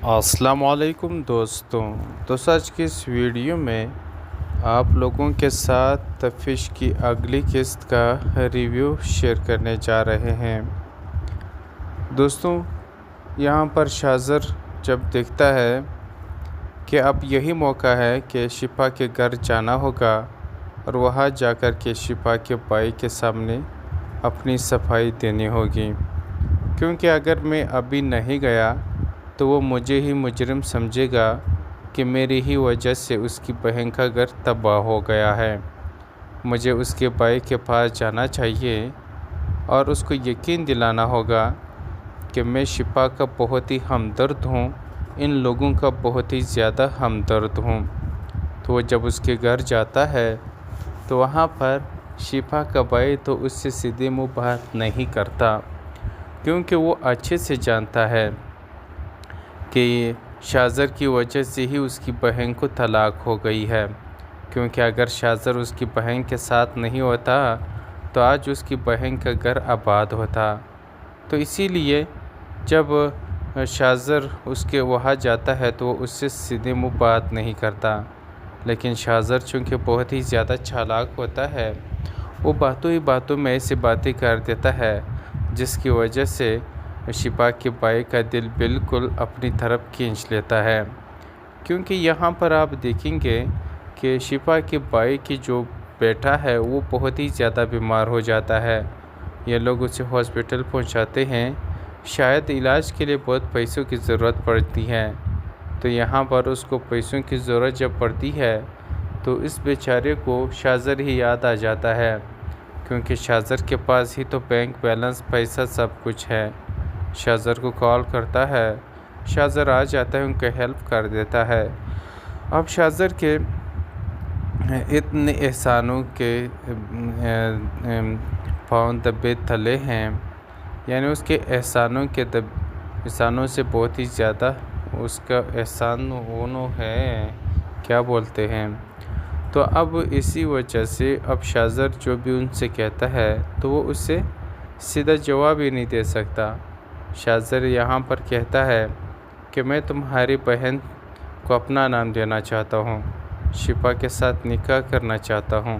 السلام علیکم دوستوں آج کی اس ویڈیو میں آپ لوگوں کے ساتھ تفتیش کی اگلی قسط کا ریویو شیئر کرنے جا رہے ہیں۔ دوستوں یہاں پر شاذر جب دیکھتا ہے کہ اب یہی موقع ہے کہ شفا کے گھر جانا ہوگا اور وہاں جا کر کے شفا کے بھائی کے سامنے اپنی صفائی دینی ہوگی، کیونکہ اگر میں ابھی نہیں گیا تو وہ مجھے ہی مجرم سمجھے گا کہ میری ہی وجہ سے اس کی بہن کا گھر تباہ ہو گیا ہے۔ مجھے اس کے بھائی کے پاس جانا چاہیے اور اس کو یقین دلانا ہوگا کہ میں شفا کا بہت ہی ہمدرد ہوں، ان لوگوں کا بہت ہی زیادہ ہمدرد ہوں۔ تو وہ جب اس کے گھر جاتا ہے تو وہاں پر شفا کا بھائی تو اس سے سیدھے منہ بات نہیں کرتا، کیونکہ وہ اچھے سے جانتا ہے کہ شاذر کی وجہ سے ہی اس کی بہن کو طلاق ہو گئی ہے، کیونکہ اگر شاذر اس کی بہن کے ساتھ نہیں ہوتا تو آج اس کی بہن کا گھر آباد ہوتا۔ تو اسی لیے جب شاذر اس کے وہاں جاتا ہے تو وہ اس سے سیدھے منہ بات نہیں کرتا، لیکن شاذر چونکہ بہت ہی زیادہ چالاک ہوتا ہے، وہ باتوں ہی باتوں میں ایسی باتیں کر دیتا ہے جس کی وجہ سے شفا کے بھائی کا دل بالکل اپنی طرف کھینچ لیتا ہے۔ کیونکہ یہاں پر آپ دیکھیں گے کہ شفا کے بھائی کی جو بیٹا ہے وہ بہت ہی زیادہ بیمار ہو جاتا ہے۔ یہ لوگ اسے ہاسپٹل پہنچاتے ہیں، شاید علاج کے لیے بہت پیسوں کی ضرورت پڑتی ہے۔ تو یہاں پر اس کو پیسوں کی ضرورت جب پڑتی ہے تو اس بیچارے کو شاذر ہی یاد آ جاتا ہے، کیونکہ شاذر کے پاس ہی تو بینک بیلنس، پیسہ سب کچھ ہے۔ شاذر کو کال کرتا ہے، شاذر آ جاتا ہے، ان کا ہیلپ کر دیتا ہے۔ اب شاذر کے اتنے احسانوں کے پاؤں دبے تلے ہیں، یعنی اس کے احسانوں سے بہت ہی زیادہ اس کا احسان وہ ہے، کیا بولتے ہیں۔ تو اب اسی وجہ سے اب شاذر جو بھی ان سے کہتا ہے تو وہ اسے سیدھا جواب ہی نہیں دے سکتا۔ شاذر یہاں پر کہتا ہے کہ میں تمہاری بہن کو اپنا نام دینا چاہتا ہوں، شفا کے ساتھ نکاح کرنا چاہتا ہوں،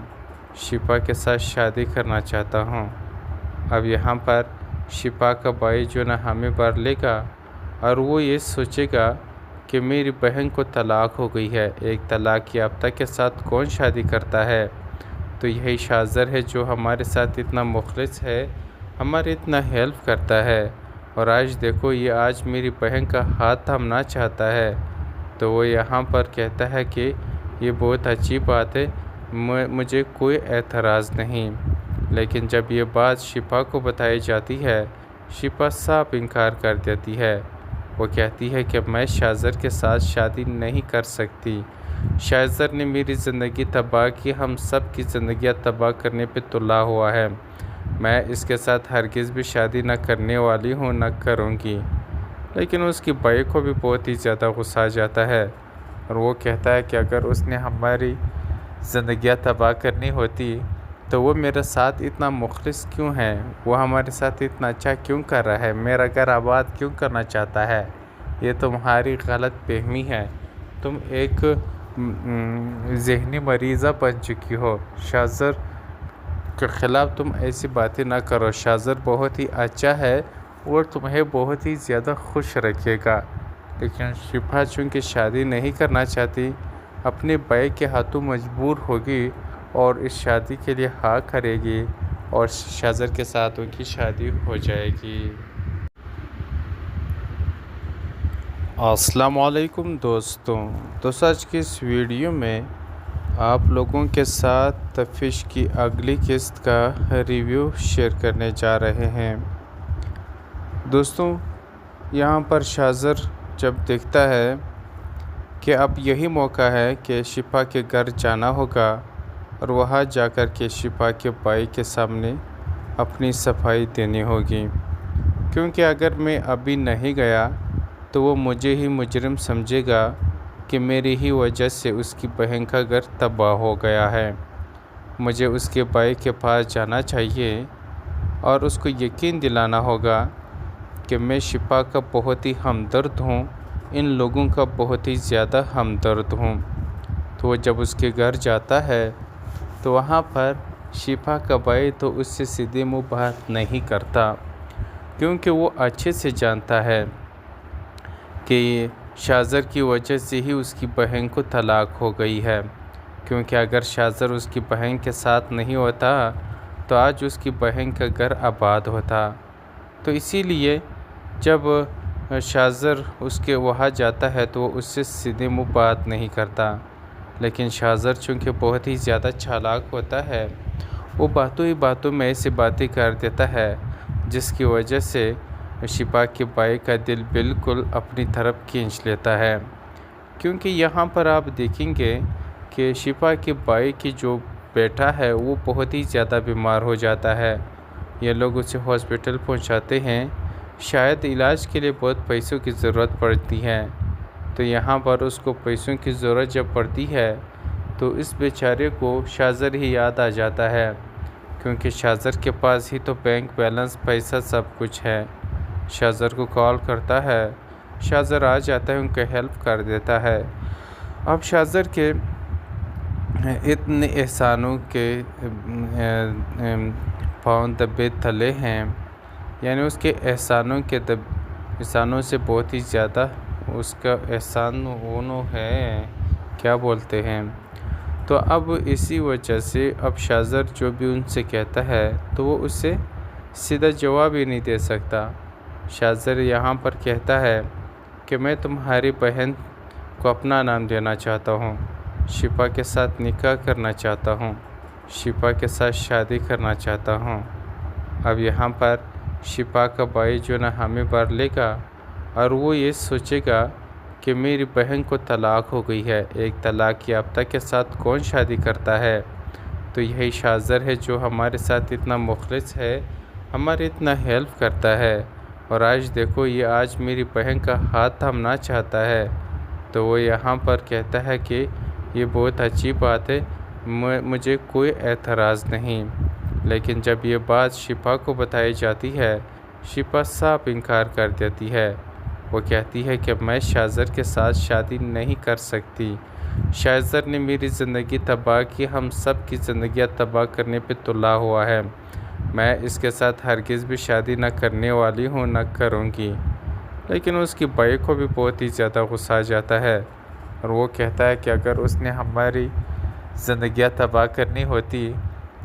شفا کے ساتھ شادی کرنا چاہتا ہوں۔ اب یہاں پر شفا کا بھائی جو نہ ہمیں بھر لے گا اور وہ یہ سوچے گا کہ میری بہن کو طلاق ہو گئی ہے، ایک طلاق یافتہ کے ساتھ کون شادی کرتا ہے؟ تو یہی شاذر ہے جو ہمارے ساتھ اتنا مخلص ہے، ہمارے اتنا ہیلپ کرتا ہے، اور آج دیکھو یہ آج میری بہن کا ہاتھ تھامنا چاہتا ہے۔ تو وہ یہاں پر کہتا ہے کہ یہ بہت اچھی بات ہے، مجھے کوئی اعتراض نہیں۔ لیکن جب یہ بات شفا کو بتائی جاتی ہے، شفا صاف انکار کر دیتی ہے۔ وہ کہتی ہے کہ میں شاذر کے ساتھ شادی نہیں کر سکتی، شاذر نے میری زندگی تباہ کی، ہم سب کی زندگیاں تباہ کرنے پہ تلا ہوا ہے، میں اس کے ساتھ ہرگز بھی شادی نہ کرنے والی ہوں، نہ کروں گی۔ لیکن اس کی بھائی کو بھی بہت ہی زیادہ غصہ آ جاتا ہے اور وہ کہتا ہے کہ اگر اس نے ہماری زندگیاں تباہ کرنی ہوتی تو وہ میرے ساتھ اتنا مخلص کیوں ہے، وہ ہمارے ساتھ اتنا اچھا کیوں کر رہا ہے، میرا گھر آباد کیوں کرنا چاہتا ہے؟ یہ تمہاری غلط فہمی ہے، تم ایک ذہنی مریضہ بن چکی ہو، شاذر کے خلاف تم ایسی باتیں نہ کرو، شاذر بہت ہی اچھا ہے اور تمہیں بہت ہی زیادہ خوش رکھے گا۔ لیکن شفا چونکہ شادی نہیں کرنا چاہتی، اپنے بھائی کے ہاتھوں مجبور ہوگی اور اس شادی کے لیے ہاں کرے گی اور شاذر کے ساتھ ان کی شادی ہو جائے گی۔ السلام علیکم دوستوں آج کی اس ویڈیو میں آپ لوگوں کے ساتھ تفتیش کی اگلی قسط کا ریویو شیئر کرنے جا رہے ہیں۔ دوستوں یہاں پر شاذر جب دیکھتا ہے کہ اب یہی موقع ہے کہ شفا کے گھر جانا ہوگا اور وہاں جا کر کے شفا کے بھائی کے سامنے اپنی صفائی دینی ہوگی، کیونکہ اگر میں ابھی نہیں گیا تو وہ مجھے ہی مجرم سمجھے گا کہ میری ہی وجہ سے اس کی بہن کا گھر تباہ ہو گیا ہے۔ مجھے اس کے بھائی کے پاس جانا چاہیے اور اس کو یقین دلانا ہوگا کہ میں شفا کا بہت ہی ہمدرد ہوں، ان لوگوں کا بہت ہی زیادہ ہمدرد ہوں۔ تو وہ جب اس کے گھر جاتا ہے تو وہاں پر شفا کا بھائی تو اس سے سیدھے منہ بات نہیں کرتا، کیونکہ وہ اچھے سے جانتا ہے کہ شاذر کی وجہ سے ہی اس کی بہن کو طلاق ہو گئی ہے، کیونکہ اگر شاذر اس کی بہن کے ساتھ نہیں ہوتا تو آج اس کی بہن کا گھر آباد ہوتا۔ تو اسی لیے جب شاذر اس کے وہاں جاتا ہے تو وہ اس سے سیدھے منہ بات نہیں کرتا، لیکن شاذر چونکہ بہت ہی زیادہ چالاک ہوتا ہے، وہ باتوں ہی باتوں میں ایسی باتیں کر دیتا ہے جس کی وجہ سے شفا کے بھائی کا دل بالکل اپنی طرف کھینچ لیتا ہے۔ کیونکہ یہاں پر آپ دیکھیں گے کہ شفا کے بھائی کی جو بیٹا ہے وہ بہت ہی زیادہ بیمار ہو جاتا ہے۔ یہ لوگ اسے ہاسپٹل پہنچاتے ہیں، شاید علاج کے لیے بہت پیسوں کی ضرورت پڑتی ہے۔ تو یہاں پر اس کو پیسوں کی ضرورت جب پڑتی ہے تو اس بیچارے کو شاذر ہی یاد آ جاتا ہے، کیونکہ شاذر کے پاس ہی تو بینک بیلنس، پیسہ سب کچھ ہے۔ شاذر کو کال کرتا ہے، شاذر آ جاتا ہے، ان کا ہیلپ کر دیتا ہے۔ اب شاذر کے اتنے احسانوں کے پاؤں دبے تلے ہیں، یعنی اس کے احسانوں سے بہت ہی زیادہ اس کا احسان وہ ہے، کیا بولتے ہیں۔ تو اب اسی وجہ سے اب شاذر جو بھی ان سے کہتا ہے تو وہ اس سے سیدھا جواب ہی نہیں دے سکتا۔ شاذر یہاں پر کہتا ہے کہ میں تمہاری بہن کو اپنا نام دینا چاہتا ہوں، شفا کے ساتھ نکاح کرنا چاہتا ہوں، شفا کے ساتھ شادی کرنا چاہتا ہوں۔ اب یہاں پر شفا کا بھائی جو نہ ہمیں بھر لے گا اور وہ یہ سوچے گا کہ میری بہن کو طلاق ہو گئی ہے، ایک طلاق یافتہ کے ساتھ کون شادی کرتا ہے؟ تو یہی شاذر ہے جو ہمارے ساتھ اتنا مخلص ہے، ہمارے اتنا ہیلپ کرتا ہے، اور آج دیکھو یہ آج میری بہن کا ہاتھ تھامنا چاہتا ہے۔ تو وہ یہاں پر کہتا ہے کہ یہ بہت اچھی بات ہے، مجھے کوئی اعتراض نہیں۔ لیکن جب یہ بات شفا کو بتائی جاتی ہے، شفا صاف انکار کر دیتی ہے۔ وہ کہتی ہے کہ میں شاذر کے ساتھ شادی نہیں کر سکتی، شاذر نے میری زندگی تباہ کی، ہم سب کی زندگیاں تباہ کرنے پہ تلا ہوا ہے، میں اس کے ساتھ ہرگز بھی شادی نہ کرنے والی ہوں، نہ کروں گی۔ لیکن اس کی بھائی کو بھی بہت ہی زیادہ غصہ آ جاتا ہے، اور وہ کہتا ہے کہ اگر اس نے ہماری زندگیاں تباہ کرنی ہوتی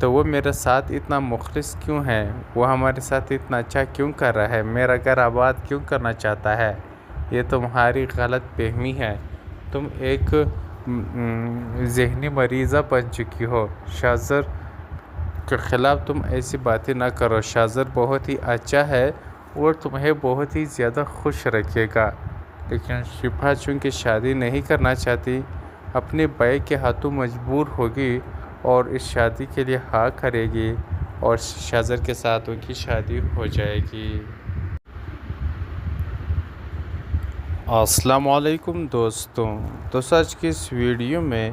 تو وہ میرے ساتھ اتنا مخلص کیوں ہے، وہ ہمارے ساتھ اتنا اچھا کیوں کر رہا ہے، میرا گھر آباد کیوں کرنا چاہتا ہے؟ یہ تمہاری غلط فہمی ہے، تم ایک ذہنی مریضہ بن چکی ہو، شاذر کے خلاف تم ایسی باتیں نہ کرو، شاذر بہت ہی اچھا ہے اور تمہیں بہت ہی زیادہ خوش رکھے گا۔ لیکن شفا چونکہ شادی نہیں کرنا چاہتی، اپنے بھائی کے ہاتھوں مجبور ہوگی اور اس شادی کے لیے ہاں کرے گی، اور شاذر کے ساتھ ان کی شادی ہو جائے گی۔ السلام علیکم دوستوں، آج کی اس ویڈیو میں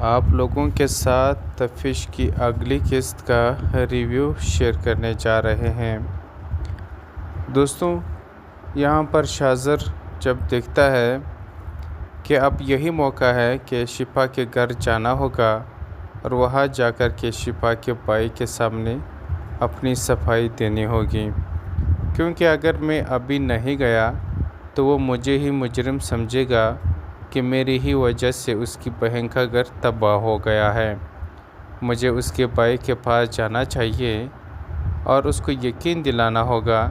آپ لوگوں کے ساتھ تفتیش کی اگلی قسط کا ریویو شیئر کرنے جا رہے ہیں۔ دوستوں، یہاں پر شاذر جب دیکھتا ہے کہ اب یہی موقع ہے کہ شفا کے گھر جانا ہوگا اور وہاں جا کر کے شفا کے بھائی کے سامنے اپنی صفائی دینی ہوگی، کیونکہ اگر میں ابھی نہیں گیا تو وہ مجھے ہی مجرم سمجھے گا کہ میری ہی وجہ سے اس کی بہن کا گھر تباہ ہو گیا ہے۔ مجھے اس کے بھائی کے پاس جانا چاہیے اور اس کو یقین دلانا ہوگا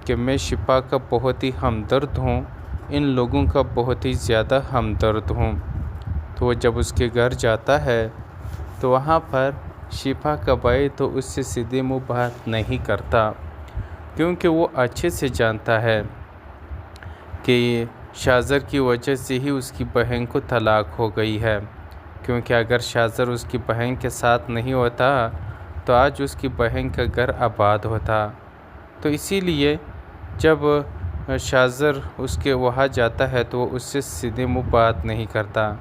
کہ میں شفا کا بہت ہی ہمدرد ہوں، ان لوگوں کا بہت ہی زیادہ ہمدرد ہوں۔ تو وہ جب اس کے گھر جاتا ہے تو وہاں پر شفا کا بھائی تو اس سے سیدھے منہ بات نہیں کرتا، کیونکہ وہ اچھے سے جانتا ہے کہ شاذر کی وجہ سے ہی اس کی بہن کو طلاق ہو گئی ہے، کیونکہ اگر شاذر اس کی بہن کے ساتھ نہیں ہوتا تو آج اس کی بہن کا گھر آباد ہوتا۔ تو اسی لیے جب شاذر اس کے وہاں جاتا ہے تو وہ اس سے سیدھے منہ بات نہیں کرتا،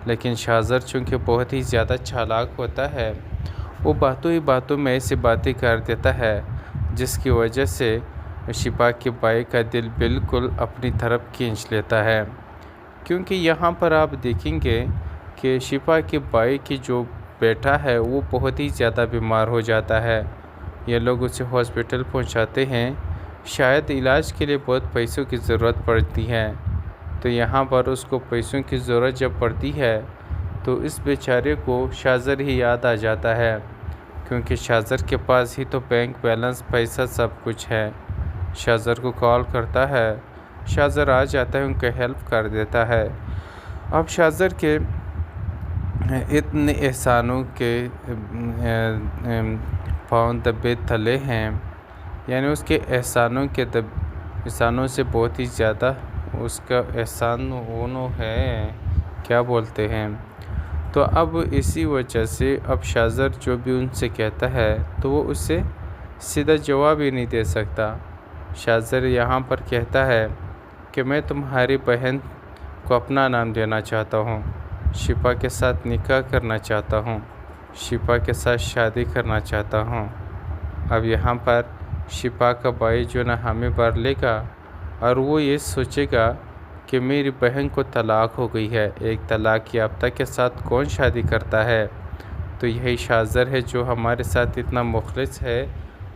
لیکن شاذر چونکہ بہت ہی زیادہ چالاک ہوتا ہے، وہ باتوں ہی باتوں میں ایسی باتیں کر دیتا ہے جس کی وجہ سے شفا کے بھائی کا دل بالکل اپنی طرف کھینچ لیتا ہے، کیونکہ یہاں پر آپ دیکھیں گے کہ شفا کے بھائی کی جو بیٹا ہے وہ بہت ہی زیادہ بیمار ہو جاتا ہے۔ یہ لوگ اسے ہاسپٹل پہنچاتے ہیں، شاید علاج کے لیے بہت پیسوں کی ضرورت پڑتی ہے۔ تو یہاں پر اس کو پیسوں کی ضرورت جب پڑتی ہے تو اس بیچارے کو شاذر ہی یاد آ جاتا ہے، کیونکہ شاذر کے پاس ہی تو بینک بیلنس، پیسہ سب کچھ ہے۔ شاذر کو کال کرتا ہے، شاذر آ جاتا ہے، ان کو ہیلپ کر دیتا ہے۔ اب شاذر کے اتنے احسانوں کے پاؤں دبے تلے ہیں، یعنی اس کے احسانوں سے بہت ہی زیادہ اس کا احسان وہ ہے، کیا بولتے ہیں۔ تو اب اسی وجہ سے اب شاذر جو بھی ان سے کہتا ہے تو وہ اسے سیدھا جواب ہی نہیں دے سکتا۔ شاذر یہاں پر کہتا ہے کہ میں تمہاری بہن کو اپنا نام دینا چاہتا ہوں، شفا کے ساتھ نکاح کرنا چاہتا ہوں، شفا کے ساتھ شادی کرنا چاہتا ہوں۔ اب یہاں پر شفا کا بھائی جو نا ہمیں بھر لے گا اور وہ یہ سوچے گا کہ میری بہن کو طلاق ہو گئی ہے، ایک طلاق یافتہ کے ساتھ کون شادی کرتا ہے؟ تو یہی شاذر ہے جو ہمارے ساتھ اتنا مخلص ہے،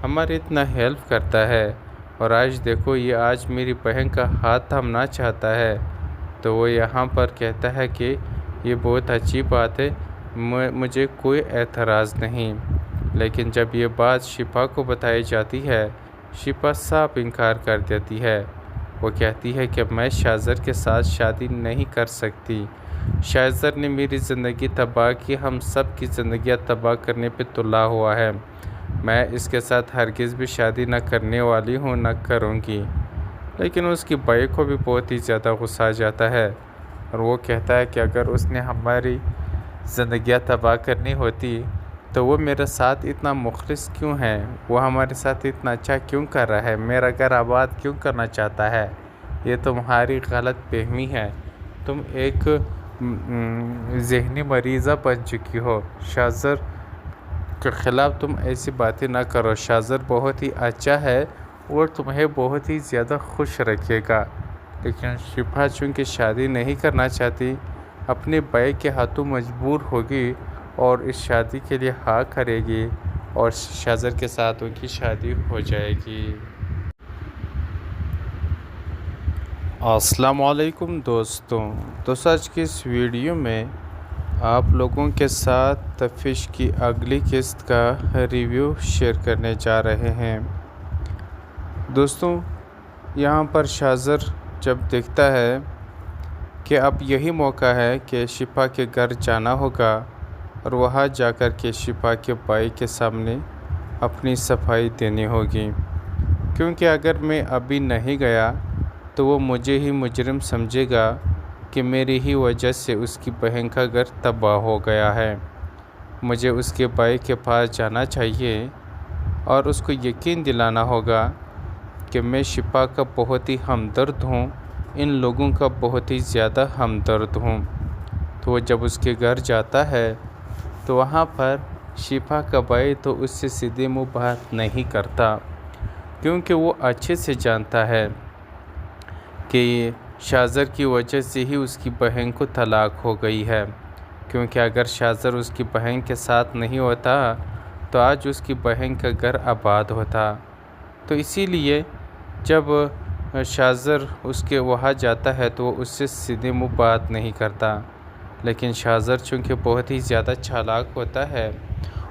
ہمارے اتنا ہیلپ کرتا ہے، اور آج دیکھو یہ آج میری بہن کا ہاتھ تھامنا چاہتا ہے۔ تو وہ یہاں پر کہتا ہے کہ یہ بہت اچھی بات ہے، مجھے کوئی اعتراض نہیں۔ لیکن جب یہ بات شفا کو بتائی جاتی ہے، شفا صاف انکار کر دیتی ہے۔ وہ کہتی ہے کہ میں شاذر کے ساتھ شادی نہیں کر سکتی، شاذر نے میری زندگی تباہ کی، ہم سب کی زندگیاں تباہ کرنے پہ تلا ہوا ہے، میں اس کے ساتھ ہرگز بھی شادی نہ کرنے والی ہوں، نہ کروں گی۔ لیکن اس کی بھائی کو بھی بہت ہی زیادہ غصہ آ جاتا ہے، اور وہ کہتا ہے کہ اگر اس نے ہماری زندگیاں تباہ کرنی ہوتی تو وہ میرے ساتھ اتنا مخلص کیوں ہے، وہ ہمارے ساتھ اتنا اچھا کیوں کر رہا ہے، میرا گھر آباد کیوں کرنا چاہتا ہے؟ یہ تمہاری غلط فہمی ہے، تم ایک ذہنی مریضہ بن چکی ہو، شاذر کے خلاف تم ایسی باتیں نہ کرو، شاذر بہت ہی اچھا ہے اور تمہیں بہت ہی زیادہ خوش رکھے گا۔ لیکن شفا چونکہ شادی نہیں کرنا چاہتی، اپنے بھائی کے ہاتھوں مجبور ہوگی اور اس شادی کے لیے ہاں کرے گی، اور شاذر کے ساتھ ان کی شادی ہو جائے گی۔ السلام علیکم دوستوں، آج کی اس ویڈیو میں آپ لوگوں کے ساتھ تفش کی اگلی قسط کا ریویو شیئر کرنے جا رہے ہیں۔ دوستوں، یہاں پر شاذر جب دیکھتا ہے کہ اب یہی موقع ہے کہ شفا کے گھر جانا ہوگا اور وہاں جا کر کے شفا کے بھائی کے سامنے اپنی صفائی دینی ہوگی، کیونکہ اگر میں ابھی نہیں گیا تو وہ مجھے ہی مجرم سمجھے گا کہ میری ہی وجہ سے اس کی بہن کا گھر تباہ ہو گیا ہے۔ مجھے اس کے بھائی کے پاس جانا چاہیے اور اس کو یقین دلانا ہوگا کہ میں شفا کا بہت ہی ہمدرد ہوں، ان لوگوں کا بہت ہی زیادہ ہمدرد ہوں۔ تو وہ جب اس کے گھر جاتا ہے تو وہاں پر شفا کا بھائی تو اس سے سیدھے منہ بات نہیں کرتا، کیونکہ وہ اچھے سے جانتا ہے کہ شاذر کی وجہ سے ہی اس کی بہن کو طلاق ہو گئی ہے، کیونکہ اگر شاذر اس کی بہن کے ساتھ نہیں ہوتا تو آج اس کی بہن کا گھر آباد ہوتا۔ تو اسی لیے جب شاذر اس کے وہاں جاتا ہے تو وہ اس سے سیدھے منہ بات نہیں کرتا، لیکن شاذر چونکہ بہت ہی زیادہ چالاک ہوتا ہے،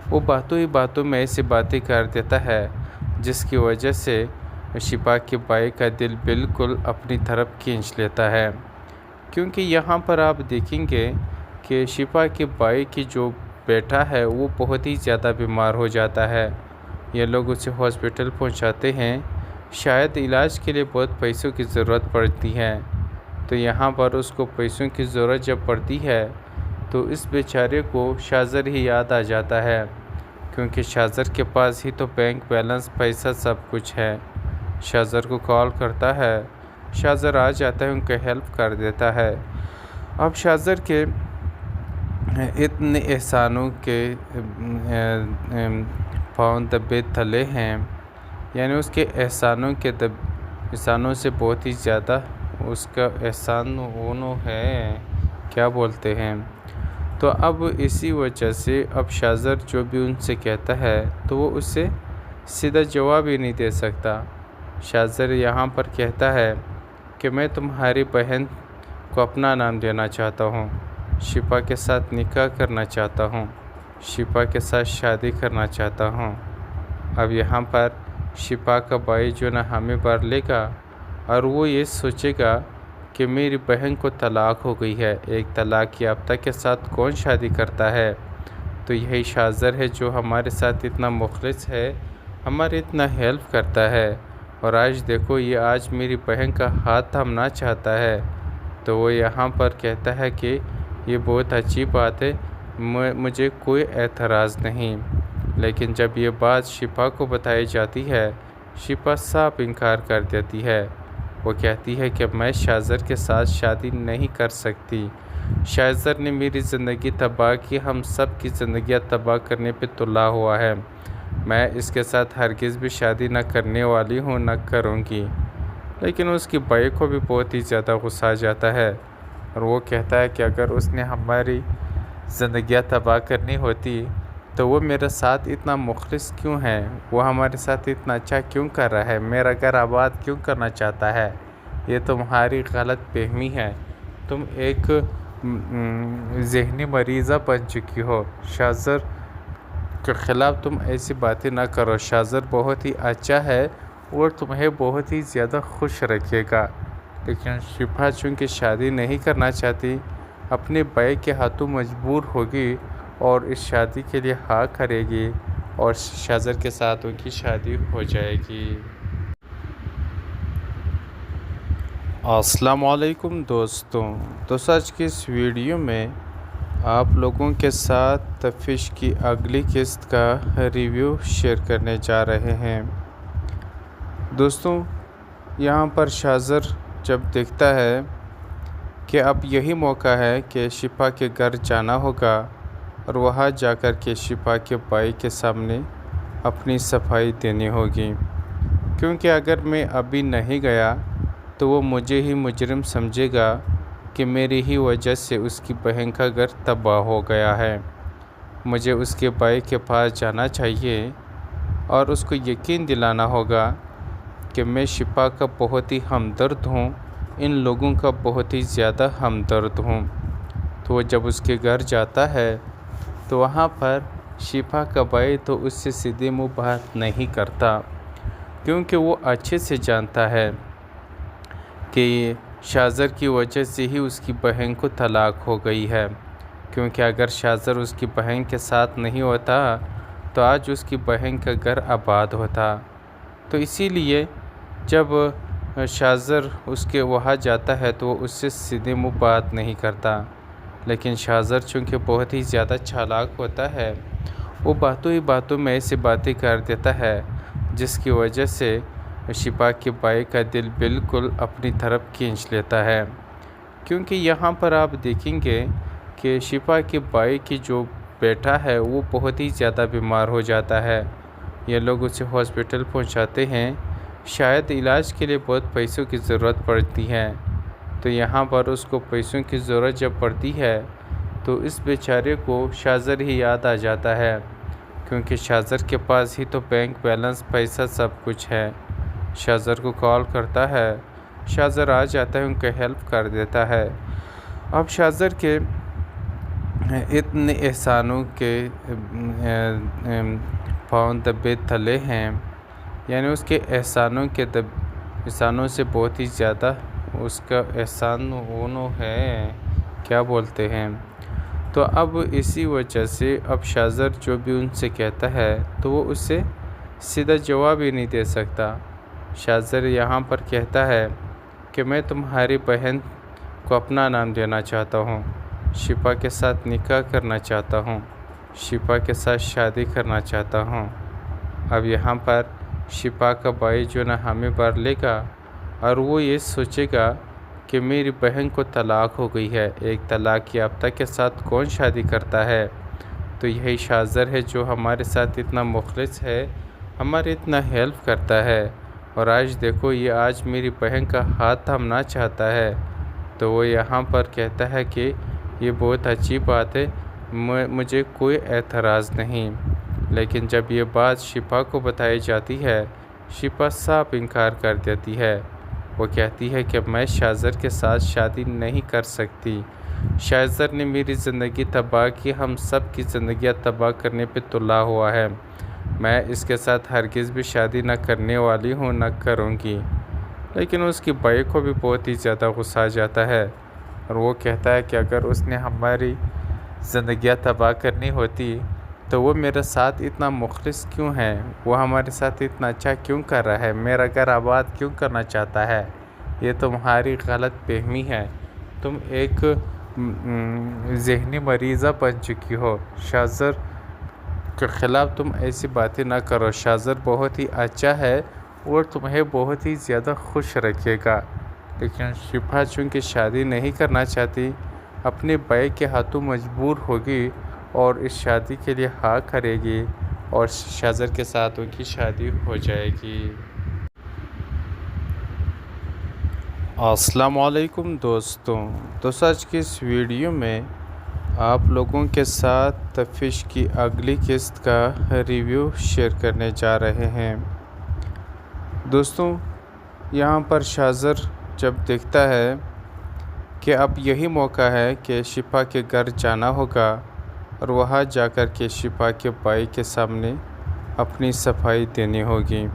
وہ باتوں ہی باتوں میں ایسی باتیں کر دیتا ہے جس کی وجہ سے شفا کے بھائی کا دل بالکل اپنی طرف کھینچ لیتا ہے، کیونکہ یہاں پر آپ دیکھیں گے کہ شفا کے بھائی کی جو بیٹا ہے وہ بہت ہی زیادہ بیمار ہو جاتا ہے۔ یہ لوگ اسے ہاسپٹل پہنچاتے ہیں، شاید علاج کے لیے بہت پیسوں کی ضرورت پڑتی ہے۔ تو یہاں پر اس کو پیسوں کی ضرورت جب پڑتی ہے تو اس بیچارے کو شاذر ہی یاد آ جاتا ہے، کیونکہ شاذر کے پاس ہی تو بینک بیلنس، پیسہ سب کچھ ہے۔ شاذر کو کال کرتا ہے، شاذر آ جاتا ہے، ان کو ہیلپ کر دیتا ہے۔ اب شاذر کے اتنے احسانوں کے پاؤں دبے تلے ہیں، یعنی اس کے احسانوں سے بہت ہی زیادہ اس کا احسان ہے، کیا بولتے ہیں۔ تو اب اسی وجہ سے اب شاذر جو بھی ان سے کہتا ہے تو وہ اس سے سیدھا جواب ہی نہیں دے سکتا۔ شاذر یہاں پر کہتا ہے کہ میں تمہاری بہن کو اپنا نام دینا چاہتا ہوں، شفا کے ساتھ نکاح کرنا چاہتا ہوں، شفا کے ساتھ شادی کرنا چاہتا ہوں۔ اب یہاں پر شفا کا بھائی جو نا ہمیں بھر لے گا اور وہ یہ سوچے گا کہ میری بہن کو طلاق ہو گئی ہے، ایک طلاق یافتہ کے ساتھ کون شادی کرتا ہے۔ تو یہی شاذر ہے جو ہمارے ساتھ اتنا مخلص ہے، ہمارے اتنا ہیلپ کرتا ہے، اور آج دیکھو یہ آج میری بہن کا ہاتھ تھامنا چاہتا ہے۔ تو وہ یہاں پر کہتا ہے کہ یہ بہت اچھی بات ہے، مجھے کوئی اعتراض نہیں۔ لیکن جب یہ بات شفا کو بتائی جاتی ہے، شفا صاف انکار کر دیتی ہے۔ وہ کہتی ہے کہ میں شاذر کے ساتھ شادی نہیں کر سکتی۔ شاذر نے میری زندگی تباہ کی، ہم سب کی زندگیاں تباہ کرنے پہ تلا ہوا ہے۔ میں اس کے ساتھ ہرگز بھی شادی نہ کرنے والی ہوں، نہ کروں گی۔ لیکن اس کی بھائی کو بھی بہت ہی زیادہ غصہ آ جاتا ہے، اور وہ کہتا ہے کہ اگر اس نے ہماری زندگیاں تباہ کرنی ہوتی تو وہ میرے ساتھ اتنا مخلص کیوں ہے، وہ ہمارے ساتھ اتنا اچھا کیوں کر رہا ہے، میرا گھر آباد کیوں کرنا چاہتا ہے۔ یہ تمہاری غلط فہمی ہے، تم ایک ذہنی مریضہ بن چکی ہو۔ شاذر کے خلاف تم ایسی باتیں نہ کرو، شاذر بہت ہی اچھا ہے اور تمہیں بہت ہی زیادہ خوش رکھے گا۔ لیکن شفا چونکہ شادی نہیں کرنا چاہتی، اپنے بھائی کے ہاتھوں مجبور ہوگی اور اس شادی کے لیے ہاں کرے گی، اور شاذر کے ساتھ ان کی شادی ہو جائے گی۔ السلام علیکم دوستوں، آج کی اس ویڈیو میں آپ لوگوں کے ساتھ تفتیش کی اگلی قسط کا ریویو شیئر کرنے جا رہے ہیں۔ دوستوں، یہاں پر شاذر جب دیکھتا ہے کہ اب یہی موقع ہے کہ شفا کے گھر جانا ہوگا اور وہاں جا کر کے شفا کے بھائی کے سامنے اپنی صفائی دینی ہوگی، کیونکہ اگر میں ابھی نہیں گیا تو وہ مجھے ہی مجرم سمجھے گا کہ میری ہی وجہ سے اس کی بہن کا گھر تباہ ہو گیا ہے۔ مجھے اس کے بھائی کے پاس جانا چاہیے اور اس کو یقین دلانا ہوگا کہ میں شفا کا بہت ہی ہمدرد ہوں، ان لوگوں کا بہت ہی زیادہ ہمدرد ہوں۔ تو وہ جب اس کے گھر جاتا ہے تو وہاں پر شفا کا بھائی تو اس سے سیدھے منہ بات نہیں کرتا، کیونکہ وہ اچھے سے جانتا ہے کہ شاذر کی وجہ سے ہی اس کی بہن کو طلاق ہو گئی ہے، کیونکہ اگر شاذر اس کی بہن کے ساتھ نہیں ہوتا تو آج اس کی بہن کا گھر آباد ہوتا۔ تو اسی لیے جب شاذر اس کے وہاں جاتا ہے تو وہ اس سے سیدھے منہ بات نہیں کرتا، لیکن شاذر چونکہ بہت ہی زیادہ چالاک ہوتا ہے، وہ باتوں ہی باتوں میں ایسی باتیں کر دیتا ہے جس کی وجہ سے شفا کے بھائی کا دل بالکل اپنی طرف کھینچ لیتا ہے۔ کیونکہ یہاں پر آپ دیکھیں گے کہ شفا کے بھائی کی جو بیٹا ہے وہ بہت ہی زیادہ بیمار ہو جاتا ہے، یہ لوگ اسے ہاسپٹل پہنچاتے ہیں، شاید علاج کے لیے بہت پیسوں کی ضرورت پڑتی ہے۔ تو یہاں پر اس کو پیسوں کی ضرورت جب پڑتی ہے تو اس بیچارے کو شاذر ہی یاد آ جاتا ہے، کیونکہ شاذر کے پاس ہی تو بینک بیلنس، پیسہ سب کچھ ہے۔ شاذر کو کال کرتا ہے، شاذر آ جاتا ہے، ان کا ہیلپ کر دیتا ہے۔ اب شاذر کے اتنے احسانوں کے پاؤں دبے تلے ہیں، یعنی اس کے احسانوں سے بہت ہی زیادہ اس کا احسان ہے، کیا بولتے ہیں۔ تو اب اسی وجہ سے اب شاذر جو بھی ان سے کہتا ہے تو وہ اس سے سیدھا جواب ہی نہیں دے سکتا۔ شاذر یہاں پر کہتا ہے کہ میں تمہاری بہن کو اپنا نام دینا چاہتا ہوں، شفا کے ساتھ نکاح کرنا چاہتا ہوں، شفا کے ساتھ شادی کرنا چاہتا ہوں۔ اب یہاں پر شفا کا بھائی جو نا ہمیں بھر لے گا اور وہ یہ سوچے گا کہ میری بہن کو طلاق ہو گئی ہے، ایک طلاق یافتہ کے ساتھ کون شادی کرتا ہے۔ تو یہی شاذر ہے جو ہمارے ساتھ اتنا مخلص ہے، ہماری اتنا ہیلپ کرتا ہے، اور آج دیکھو یہ آج میری بہن کا ہاتھ تھامنا چاہتا ہے، تو وہ یہاں پر کہتا ہے کہ یہ بہت اچھی بات ہے، مجھے کوئی اعتراض نہیں۔ لیکن جب یہ بات شفا کو بتائی جاتی ہے، شفا صاف انکار کر دیتی ہے۔ وہ کہتی ہے کہ میں شاذر کے ساتھ شادی نہیں کر سکتی۔ شاذر نے میری زندگی تباہ کی، ہم سب کی زندگیاں تباہ کرنے پہ تلا ہوا ہے۔ میں اس کے ساتھ ہرگز بھی شادی نہ کرنے والی ہوں، نہ کروں گی۔ لیکن اس کی بھائی کو بھی بہت ہی زیادہ غصہ آ جاتا ہے، اور وہ کہتا ہے کہ اگر اس نے ہماری زندگیاں تباہ کرنی ہوتی تو وہ میرے ساتھ اتنا مخلص کیوں ہے، وہ ہمارے ساتھ اتنا اچھا کیوں کر رہا ہے، میرا گھر آباد کیوں کرنا چاہتا ہے۔ یہ تمہاری غلط فہمی ہے، تم ایک ذہنی مریضہ بن چکی ہو۔ شاذر کے خلاف تم ایسی باتیں نہ کرو، شاذر بہت ہی اچھا ہے اور تمہیں بہت ہی زیادہ خوش رکھے گا۔ لیکن شفا چونکہ شادی نہیں کرنا چاہتی، اپنے بھائی کے ہاتھوں مجبور ہوگی اور اس شادی کے لیے ہاں کرے گی، اور شاذر کے ساتھ ان کی شادی ہو جائے گی۔ السلام علیکم دوستوں، آج کی اس ویڈیو میں آپ لوگوں کے ساتھ تفیش کی اگلی قسط کا ریویو شیئر کرنے جا رہے ہیں۔ دوستوں، یہاں پر شاذر جب دیکھتا ہے کہ اب یہی موقع ہے کہ شفا کے گھر جانا ہوگا اور وہاں جا کر کے شفا کے بھائی کے سامنے اپنی صفائی دینی ہوگی،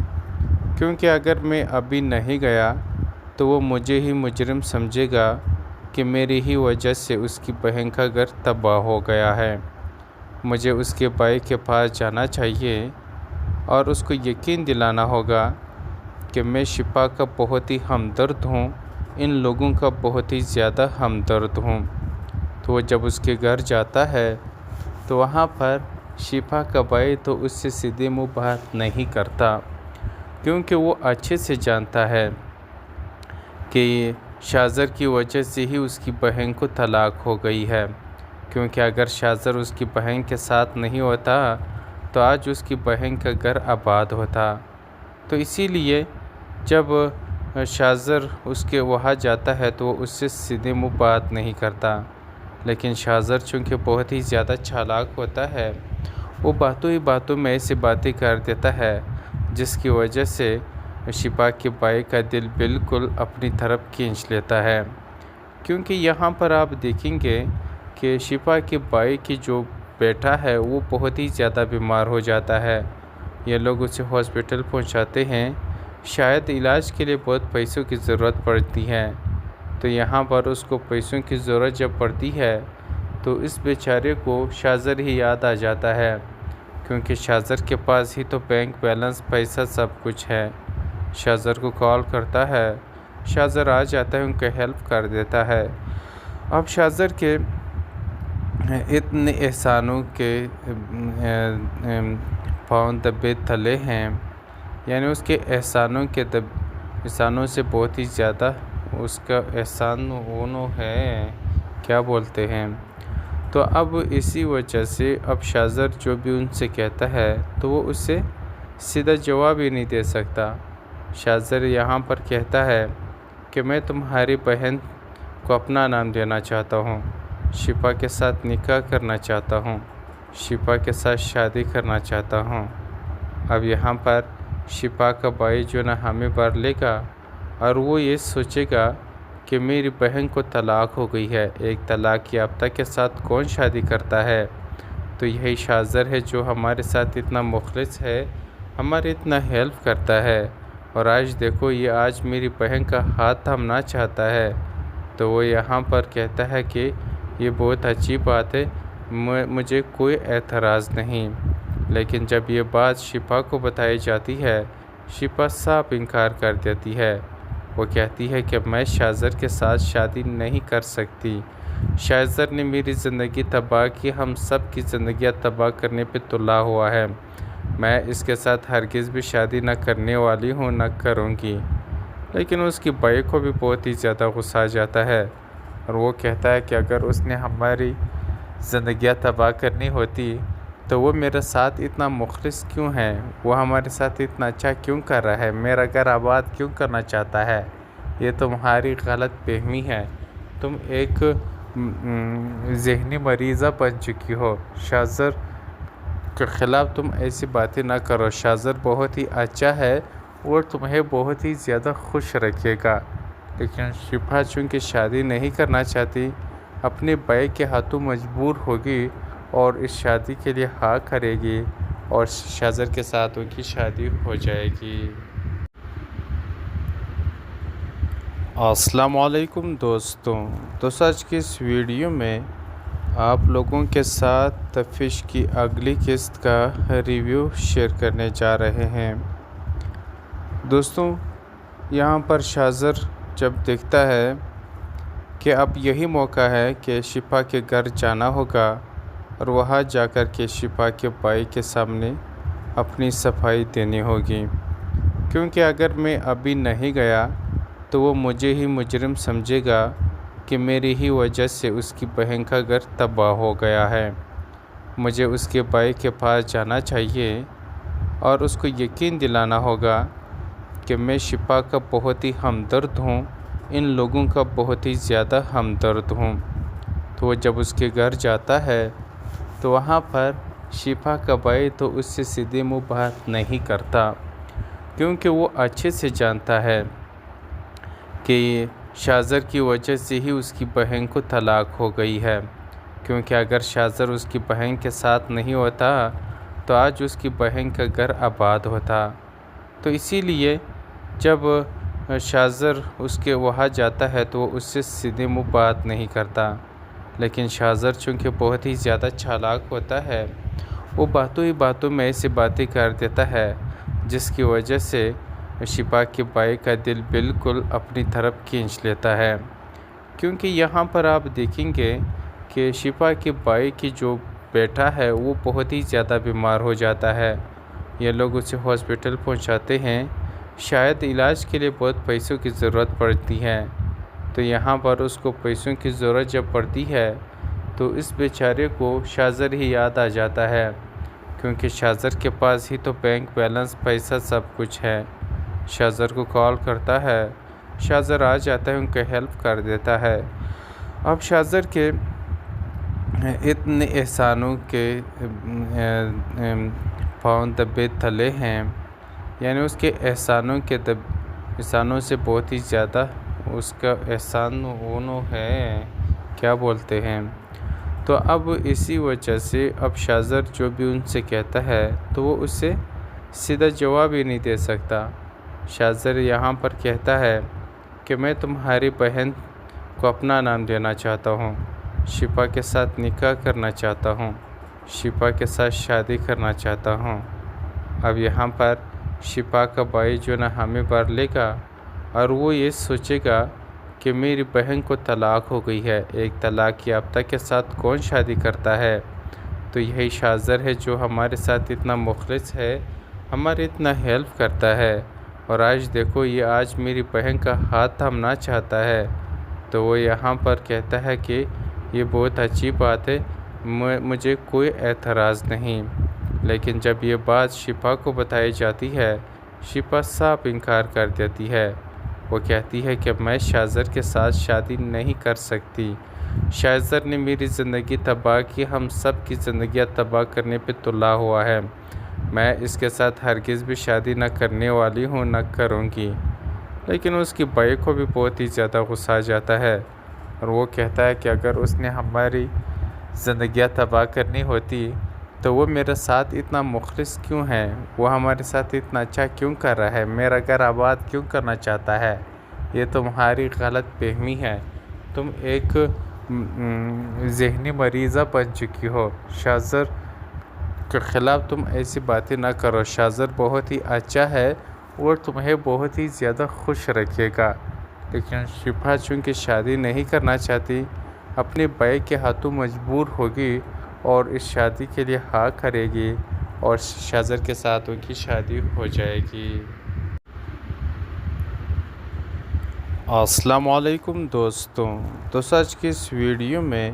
کیونکہ اگر میں ابھی نہیں گیا تو وہ مجھے ہی مجرم سمجھے گا کہ میری ہی وجہ سے اس کی بہن کا گھر تباہ ہو گیا ہے۔ مجھے اس کے بھائی کے پاس جانا چاہیے اور اس کو یقین دلانا ہوگا کہ میں شفا کا بہت ہی ہمدرد ہوں، ان لوگوں کا بہت ہی زیادہ ہمدرد ہوں۔ تو وہ جب اس کے گھر جاتا ہے تو وہاں پر شفا کا بھائی تو اس سے سیدھے منہ بات نہیں کرتا، کیونکہ وہ اچھے سے جانتا ہے کہ شاذر کی وجہ سے ہی اس کی بہن کو طلاق ہو گئی ہے، کیونکہ اگر شاذر اس کی بہن کے ساتھ نہیں ہوتا تو آج اس کی بہن کا گھر آباد ہوتا۔ تو اسی لیے جب شاذر اس کے وہاں جاتا ہے تو وہ اس سے سیدھے منہ بات نہیں کرتا، لیکن شاذر چونکہ بہت ہی زیادہ چالاک ہوتا ہے، وہ باتوں ہی باتوں میں ایسی باتیں کر دیتا ہے جس کی وجہ سے شفا کے بھائی کا دل بالکل اپنی طرف کھینچ لیتا ہے۔ کیونکہ یہاں پر آپ دیکھیں گے کہ شفا کے بھائی کی جو بیٹا ہے وہ بہت ہی زیادہ بیمار ہو جاتا ہے۔ یہ لوگ اسے ہاسپٹل پہنچاتے ہیں، شاید علاج کے لیے بہت پیسوں کی ضرورت پڑتی ہے۔ تو یہاں پر اس کو پیسوں کی ضرورت جب پڑتی ہے تو اس بیچارے کو شاذر ہی یاد آ جاتا ہے، کیونکہ شاذر کے پاس ہی تو بینک بیلنس، پیسہ سب کچھ ہے۔ شاذر کو کال کرتا ہے، شاذر آ جاتا ہے، ان کو ہیلپ کر دیتا ہے۔ اب شاذر کے اتنے احسانوں کے پاؤں دبے تلے ہیں، یعنی اس کے احسانوں سے بہت ہی زیادہ اس کا احسان وہ ہے، کیا بولتے ہیں۔ تو اب اسی وجہ سے اب شاذر جو بھی ان سے کہتا ہے تو وہ اسے سیدھا جواب ہی نہیں دے سکتا۔ شاذر یہاں پر کہتا ہے کہ میں تمہاری بہن کو اپنا نام دینا چاہتا ہوں، شفا کے ساتھ نکاح کرنا چاہتا ہوں، شفا کے ساتھ شادی کرنا چاہتا ہوں۔ اب یہاں پر شفا کا بھائی جو نہ ہمیں بھر لے گا اور وہ یہ سوچے گا کہ میری بہن کو طلاق ہو گئی ہے، ایک طلاق یافتہ کے ساتھ کون شادی کرتا ہے؟ تو یہی شاذر ہے جو ہمارے ساتھ اتنا مخلص ہے، ہمارے اتنا ہیلپ کرتا ہے، اور آج دیکھو یہ آج میری بہن کا ہاتھ تھامنا چاہتا ہے، تو وہ یہاں پر کہتا ہے کہ یہ بہت اچھی بات ہے، مجھے کوئی اعتراض نہیں۔ لیکن جب یہ بات شفا کو بتائی جاتی ہے، شفا صاف انکار کر دیتی ہے۔ وہ کہتی ہے کہ میں شاذر کے ساتھ شادی نہیں کر سکتی۔ شاذر نے میری زندگی تباہ کی، ہم سب کی زندگیاں تباہ کرنے پہ تلا ہوا ہے۔ میں اس کے ساتھ ہرگز بھی شادی نہ کرنے والی ہوں، نہ کروں گی۔ لیکن اس کی بھائی کو بھی بہت ہی زیادہ غصہ آ جاتا ہے، اور وہ کہتا ہے کہ اگر اس نے ہماری زندگیاں تباہ کرنی ہوتی تو وہ میرے ساتھ اتنا مخلص کیوں ہے؟ وہ ہمارے ساتھ اتنا اچھا کیوں کر رہا ہے؟ میرا گھر آباد کیوں کرنا چاہتا ہے؟ یہ تمہاری غلط فہمی ہے۔ تم ایک ذہنی مریضہ بن چکی ہو۔ شاذر کے خلاف تم ایسی باتیں نہ کرو۔ شاذر بہت ہی اچھا ہے اور تمہیں بہت ہی زیادہ خوش رکھے گا، لیکن شفا چونکہ شادی نہیں کرنا چاہتی، اپنے بھائی کے ہاتھوں مجبور ہوگی اور اس شادی کے لیے ہاں کرے گی اور شاذر کے ساتھ ان کی شادی ہو جائے گی۔ السلام علیکم دوستوں، آج کی اس ویڈیو میں آپ لوگوں کے ساتھ تفتیش کی اگلی قسط کا ریویو شیئر کرنے جا رہے ہیں۔ دوستوں، یہاں پر شاذر جب دیکھتا ہے کہ اب یہی موقع ہے کہ شفا کے گھر جانا ہوگا اور وہاں جا کر کے شفا کے بھائی کے سامنے اپنی صفائی دینی ہوگی، کیونکہ اگر میں ابھی نہیں گیا تو وہ مجھے ہی مجرم سمجھے گا کہ میری ہی وجہ سے اس کی بہن کا گھر تباہ ہو گیا ہے۔ مجھے اس کے بھائی کے پاس جانا چاہیے اور اس کو یقین دلانا ہوگا کہ میں شفا کا بہت ہی ہمدرد ہوں، ان لوگوں کا بہت ہی زیادہ ہمدرد ہوں۔ تو وہ جب اس کے گھر جاتا ہے تو وہاں پر شفا کا بھائی تو اس سے سیدھے منہ بات نہیں کرتا، کیونکہ وہ اچھے سے جانتا ہے کہ شاذر کی وجہ سے ہی اس کی بہن کو طلاق ہو گئی ہے، کیونکہ اگر شاذر اس کی بہن کے ساتھ نہیں ہوتا تو آج اس کی بہن کا گھر آباد ہوتا۔ تو اسی لیے جب شاذر اس کے وہاں جاتا ہے تو وہ اس سے سیدھے منہ بات نہیں کرتا، لیکن شاذر چونکہ بہت ہی زیادہ چالاک ہوتا ہے، وہ باتوں ہی باتوں میں ایسی باتیں کر دیتا ہے جس کی وجہ سے شفا کے بھائی کا دل بالکل اپنی طرف کھینچ لیتا ہے۔ کیونکہ یہاں پر آپ دیکھیں گے کہ شفا کے بھائی کی جو بیٹا ہے وہ بہت ہی زیادہ بیمار ہو جاتا ہے۔ یہ لوگ اسے ہاسپٹل پہنچاتے ہیں، شاید علاج کے لیے بہت پیسوں کی ضرورت پڑتی ہے۔ تو یہاں پر اس کو پیسوں کی ضرورت جب پڑتی ہے تو اس بیچارے کو شاذر ہی یاد آ جاتا ہے، کیونکہ شاذر کے پاس ہی تو بینک بیلنس، پیسہ سب کچھ ہے۔ شاذر کو کال کرتا ہے، شاذر آ جاتا ہے، ان کا ہیلپ کر دیتا ہے۔ اب شاذر کے اتنے احسانوں کے پاؤں دبے تلے ہیں، یعنی اس کے احسانوں سے بہت ہی زیادہ اس کا احسان ہے، کیا بولتے ہیں۔ تو اب اسی وجہ سے اب شاذر جو بھی ان سے کہتا ہے تو وہ اس سے سیدھا جواب ہی نہیں دے سکتا۔ شاذر یہاں پر کہتا ہے کہ میں تمہاری بہن کو اپنا نام دینا چاہتا ہوں، شفا کے ساتھ نکاح کرنا چاہتا ہوں، شفا کے ساتھ شادی کرنا چاہتا ہوں۔ اب یہاں پر شفا کا بھائی جو نہ ہمیں بھر لے گا اور وہ یہ سوچے گا کہ میری بہن کو طلاق ہو گئی ہے، ایک طلاق یافتہ کے ساتھ کون شادی کرتا ہے؟ تو یہی شاذر ہے جو ہمارے ساتھ اتنا مخلص ہے، ہمارے اتنا ہیلپ کرتا ہے، اور آج دیکھو یہ آج میری بہن کا ہاتھ تھامنا چاہتا ہے۔ تو وہ یہاں پر کہتا ہے کہ یہ بہت اچھی بات ہے، مجھے کوئی اعتراض نہیں۔ لیکن جب یہ بات شفا کو بتائی جاتی ہے، شفا صاف انکار کر دیتی ہے۔ وہ کہتی ہے کہ میں شاذر کے ساتھ شادی نہیں کر سکتی۔ شاذر نے میری زندگی تباہ کی، ہم سب کی زندگیاں تباہ کرنے پہ تلا ہوا ہے۔ میں اس کے ساتھ ہرگز بھی شادی نہ کرنے والی ہوں، نہ کروں گی۔ لیکن اس کی بھائی کو بھی بہت ہی زیادہ غصہ آ جاتا ہے اور وہ کہتا ہے کہ اگر اس نے ہماری زندگیاں تباہ کرنی ہوتی تو وہ میرے ساتھ اتنا مخلص کیوں ہے؟ وہ ہمارے ساتھ اتنا اچھا کیوں کر رہا ہے؟ میرا گھر آباد کیوں کرنا چاہتا ہے؟ یہ تمہاری غلط فہمی ہے۔ تم ایک ذہنی مریضہ بن چکی ہو۔ شاذر کے خلاف تم ایسی باتیں نہ کرو۔ شاذر بہت ہی اچھا ہے اور تمہیں بہت ہی زیادہ خوش رکھے گا، لیکن شفا چونکہ شادی نہیں کرنا چاہتی، اپنے بھائی کے ہاتھوں مجبور ہوگی اور اس شادی کے لیے ہاں کرے گی اور شاذر کے ساتھ ان کی شادی ہو جائے گی۔ السلام علیکم دوستوں، آج کی اس ویڈیو میں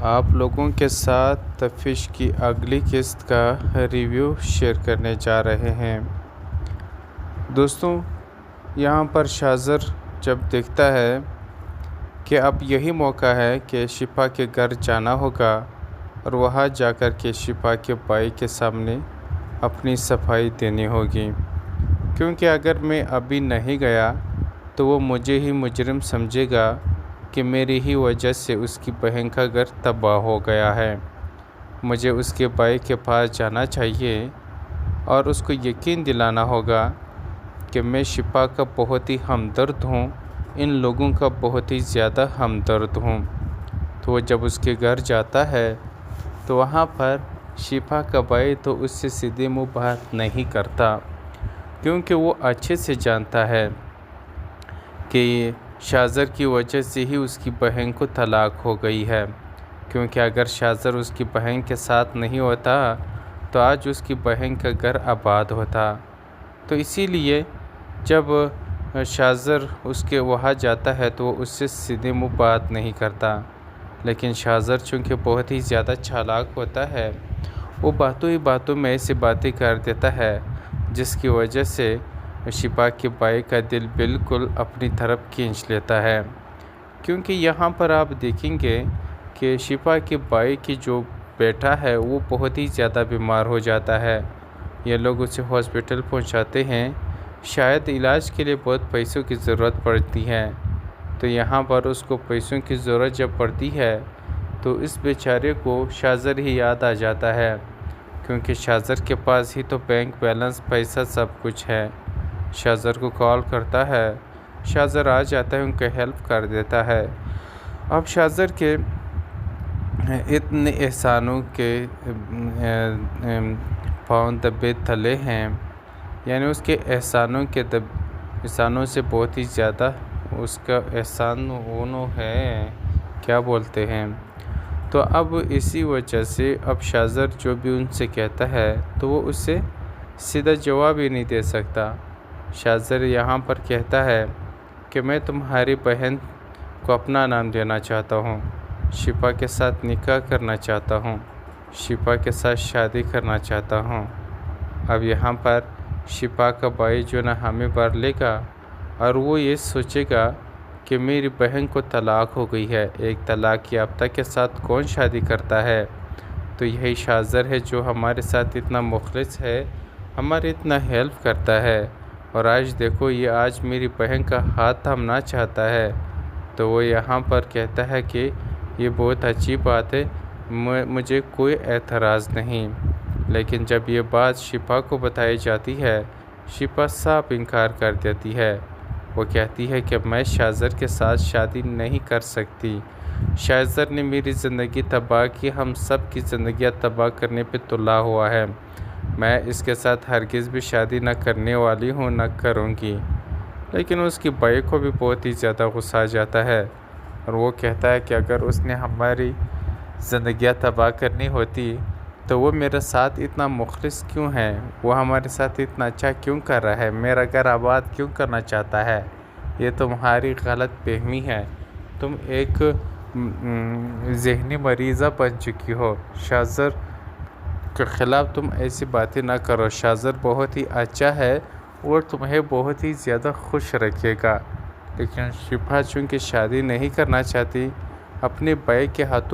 آپ لوگوں کے ساتھ تفتیش کی اگلی قسط کا ریویو شیئر کرنے جا رہے ہیں۔ دوستوں، یہاں پر شاذر جب دیکھتا ہے کہ اب یہی موقع ہے کہ شفا کے گھر جانا ہوگا اور وہاں جا کر کے شفا کے بھائی کے سامنے اپنی صفائی دینی ہوگی، کیونکہ اگر میں ابھی نہیں گیا تو وہ مجھے ہی مجرم سمجھے گا کہ میری ہی وجہ سے اس کی بہن کا گھر تباہ ہو گیا ہے۔ مجھے اس کے بھائی کے پاس جانا چاہیے اور اس کو یقین دلانا ہوگا کہ میں شفا کا بہت ہی ہمدرد ہوں، ان لوگوں کا بہت ہی زیادہ ہمدرد ہوں۔ تو وہ جب اس کے گھر جاتا ہے تو وہاں پر شفا کا بھائی تو اس سے سیدھے منہ بات نہیں کرتا، کیونکہ وہ اچھے سے جانتا ہے کہ شاذر کی وجہ سے ہی اس کی بہن کو طلاق ہو گئی ہے، کیونکہ اگر شاذر اس کی بہن کے ساتھ نہیں ہوتا تو آج اس کی بہن کا گھر آباد ہوتا۔ تو اسی لیے جب شاذر اس کے وہاں جاتا ہے تو وہ اس سے سیدھے منہ بات نہیں کرتا، لیکن شاذر چونکہ بہت ہی زیادہ چالاک ہوتا ہے، وہ باتوں ہی باتوں میں ایسی باتیں کر دیتا ہے جس کی وجہ سے شفا کے بھائی کا دل بالکل اپنی طرف کھینچ لیتا ہے۔ کیونکہ یہاں پر آپ دیکھیں گے کہ شفا کے بھائی کی جو بیٹا ہے وہ بہت ہی زیادہ بیمار ہو جاتا ہے۔ یہ لوگ اسے ہاسپٹل پہنچاتے ہیں، شاید علاج کے لیے بہت پیسوں کی ضرورت پڑتی ہے۔ تو یہاں پر اس کو پیسوں کی ضرورت جب پڑتی ہے تو اس بیچارے کو شاذر ہی یاد آ جاتا ہے، کیونکہ شاذر کے پاس ہی تو بینک بیلنس، پیسہ سب کچھ ہے۔ شاذر کو کال کرتا ہے، شاذر آ جاتا ہے، ان کا ہیلپ کر دیتا ہے۔ اب شاذر کے اتنے احسانوں کے پاؤں دبے تلے ہیں، یعنی اس کے احسانوں سے بہت ہی زیادہ اس کا احسان وہ ہے، کیا بولتے ہیں۔ تو اب اسی وجہ سے اب شاذر جو بھی ان سے کہتا ہے تو وہ اس سے سیدھا جواب ہی نہیں دے سکتا۔ شاذر یہاں پر کہتا ہے کہ میں تمہاری بہن کو اپنا نام دینا چاہتا ہوں، شفا کے ساتھ نکاح کرنا چاہتا ہوں، شفا کے ساتھ شادی کرنا چاہتا ہوں۔ اب یہاں پر شفا کا بھائی جو نہ ہمیں بھر لے گا اور وہ یہ سوچے گا کہ میری بہن کو طلاق ہو گئی ہے، ایک طلاق یافتہ کے ساتھ کون شادی کرتا ہے؟ تو یہی شاذر ہے جو ہمارے ساتھ اتنا مخلص ہے، ہمارے اتنا ہیلپ کرتا ہے، اور آج دیکھو یہ آج میری بہن کا ہاتھ تھامنا چاہتا ہے۔ تو وہ یہاں پر کہتا ہے کہ یہ بہت اچھی بات ہے، مجھے کوئی اعتراض نہیں۔ لیکن جب یہ بات شفا کو بتائی جاتی ہے، شفا صاف انکار کر دیتی ہے۔ وہ کہتی ہے کہ میں شاذر کے ساتھ شادی نہیں کر سکتی، شاذر نے میری زندگی تباہ کی، ہم سب کی زندگیاں تباہ کرنے پہ تلا ہوا ہے، میں اس کے ساتھ ہرگز بھی شادی نہ کرنے والی ہوں، نہ کروں گی۔ لیکن اس کی بھائی کو بھی بہت ہی زیادہ غصہ آ جاتا ہے اور وہ کہتا ہے کہ اگر اس نے ہماری زندگیاں تباہ کرنی ہوتی تو وہ میرے ساتھ اتنا مخلص کیوں ہے، وہ ہمارے ساتھ اتنا اچھا کیوں کر رہا ہے، میرا گھر آباد کیوں کرنا چاہتا ہے؟ یہ تمہاری غلط فہمی ہے، تم ایک ذہنی مریضہ بن چکی ہو، شاذر کے خلاف تم ایسی باتیں نہ کرو، شاذر بہت ہی اچھا ہے اور تمہیں بہت ہی زیادہ خوش رکھے گا۔ لیکن شفا چونکہ شادی نہیں کرنا چاہتی، اپنے بھائی کے ہاتھوں